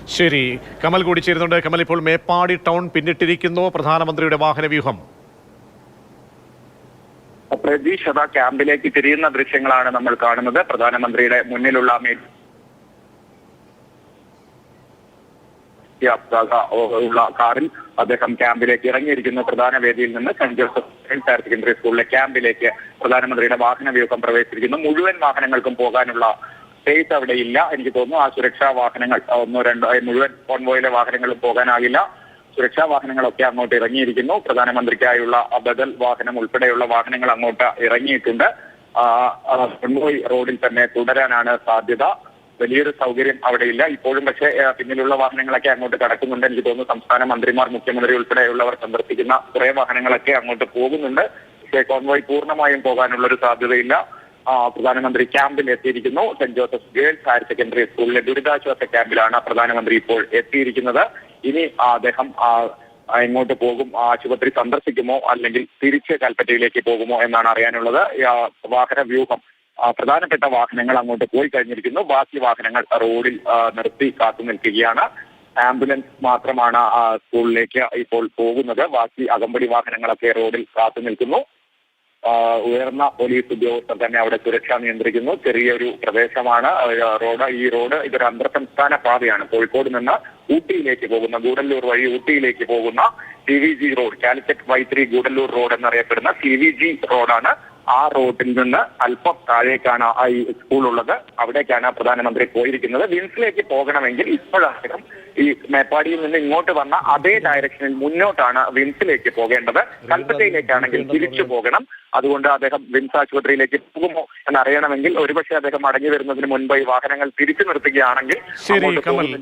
ശരി, കമൽ കൂടി ചേരുന്നുണ്ട്. കമൽ, ഇപ്പോൾ മേപ്പാടി ടൗൺ പിന്നിട്ടിരിക്കുന്നു പ്രധാനമന്ത്രിയുടെ വാഹനവ്യൂഹം. പ്രതീക്ഷത ക്യാമ്പിലേക്ക് തിരിയുന്ന ദൃശ്യങ്ങളാണ് നമ്മൾ കാണുന്നത്. പ്രധാനമന്ത്രിയുടെ മുന്നിലുള്ള ഉള്ള കാറിൽ അദ്ദേഹം ക്യാമ്പിലേക്ക് ഇറങ്ങിയിരിക്കുന്നു. പ്രധാന വേദിയിൽ നിന്ന് സെന്റ് ജോസഫ് ഹയർ സെക്കൻഡറി സ്കൂളിലെ ക്യാമ്പിലേക്ക് പ്രധാനമന്ത്രിയുടെ വാഹനവ്യൂഹം പ്രവേശിച്ചിരിക്കുന്നു. മുഴുവൻ വാഹനങ്ങൾക്കും പോകാനുള്ള സ്പേസ് അവിടെ ഇല്ല. എനിക്ക് തോന്നുന്നു ആ സുരക്ഷാ വാഹനങ്ങൾ മുഴുവൻ കോൺവോയിലെ വാഹനങ്ങളും പോകാനാകില്ല. സുരക്ഷാ വാഹനങ്ങളൊക്കെ അങ്ങോട്ട് ഇറങ്ങിയിരിക്കുന്നു. പ്രധാനമന്ത്രിക്കായുള്ള ബദൽ വാഹനം ഉൾപ്പെടെയുള്ള വാഹനങ്ങൾ അങ്ങോട്ട് ഇറങ്ങിയിട്ടുണ്ട്. കോൺവോയ് റോഡിൽ തന്നെ തുടരാനാണ് സാധ്യത. വലിയൊരു സൗകര്യം അവിടെയില്ല ഇപ്പോഴും. പക്ഷേ പിന്നിലുള്ള വാഹനങ്ങളൊക്കെ അങ്ങോട്ട് കടക്കുന്നുണ്ട്. എനിക്ക് തോന്നുന്നു സംസ്ഥാന മന്ത്രിമാർ, മുഖ്യമന്ത്രി ഉൾപ്പെടെയുള്ളവർ സന്ദർശിക്കുന്ന കുറെ വാഹനങ്ങളൊക്കെ അങ്ങോട്ട് പോകുന്നുണ്ട്. പക്ഷേ കോൺവോയ് പൂർണ്ണമായും പോകാനുള്ള ഒരു സാധ്യതയില്ല. പ്രധാനമന്ത്രി ക്യാമ്പിൽ എത്തിയിരിക്കുന്നു. Saint Joseph girls higher secondary സ്കൂളിലെ ദുരിതാശ്വാസ ക്യാമ്പിലാണ് പ്രധാനമന്ത്രി ഇപ്പോൾ എത്തിയിരിക്കുന്നത്. ഇനി അദ്ദേഹം എങ്ങോട്ട് പോകും? ആശുപത്രി സന്ദർശിക്കുമോ അല്ലെങ്കിൽ തിരിച്ച് കൽപ്പറ്റയിലേക്ക് പോകുമോ എന്നാണ് അറിയാനുള്ളത്. വാഹന വ്യൂഹം പ്രധാനപ്പെട്ട വാഹനങ്ങൾ അങ്ങോട്ട് പോയി കഴിഞ്ഞിരിക്കുന്നു. ബാക്കി വാഹനങ്ങൾ റോഡിൽ നിർത്തി കാത്തു നിൽക്കുകയാണ്. ആംബുലൻസ് മാത്രമാണ് സ്കൂളിലേക്ക് ഇപ്പോൾ പോകുന്നത്. ബാക്കി അകമ്പടി വാഹനങ്ങളൊക്കെ റോഡിൽ കാത്തു നിൽക്കുന്നു. ഉയർന്ന പോലീസ് ഉദ്യോഗസ്ഥർ തന്നെ അവിടെ സുരക്ഷ നിയന്ത്രിക്കുന്നു. ചെറിയൊരു പ്രദേശമാണ് റോഡ്. ഈ റോഡ് ഇതൊരു അന്തർ സംസ്ഥാന പാതയാണ്. കോഴിക്കോട് നിന്ന് ഊട്ടിയിലേക്ക് പോകുന്ന, ഗൂഡല്ലൂർ വഴി ഊട്ടിയിലേക്ക് പോകുന്ന CVG road, Calicut Vythiri Gudalur road എന്നറിയപ്പെടുന്ന CVG റോഡാണ്. ആ റോഡിൽ നിന്ന് അല്പം താഴേക്കാണ് ഈ സ്കൂളുള്ളത്. അവിടേക്കാണ് പ്രധാനമന്ത്രി പോയിരിക്കുന്നത്. വിംസിലേക്ക് പോകണമെങ്കിൽ ഇപ്പോഴദ്ദേഹം ഈ മേപ്പാടിയിൽ നിന്ന് ഇങ്ങോട്ട് വന്ന അതേ ഡയറക്ഷനിൽ മുന്നോട്ടാണ് വിംസിലേക്ക് പോകേണ്ടത്. കൽപ്പറ്റയിലേക്കാണെങ്കിൽ തിരിച്ചു പോകണം. അതുകൊണ്ട് അദ്ദേഹം വിംസ് ആശുപത്രിയിലേക്ക് പോകുമോ എന്നറിയണമെങ്കിൽ ഒരുപക്ഷെ അദ്ദേഹം മടങ്ങി വരുന്നതിന് മുൻപ് ഈ വാഹനങ്ങൾ തിരിച്ചു നിർത്തുകയാണെങ്കിൽ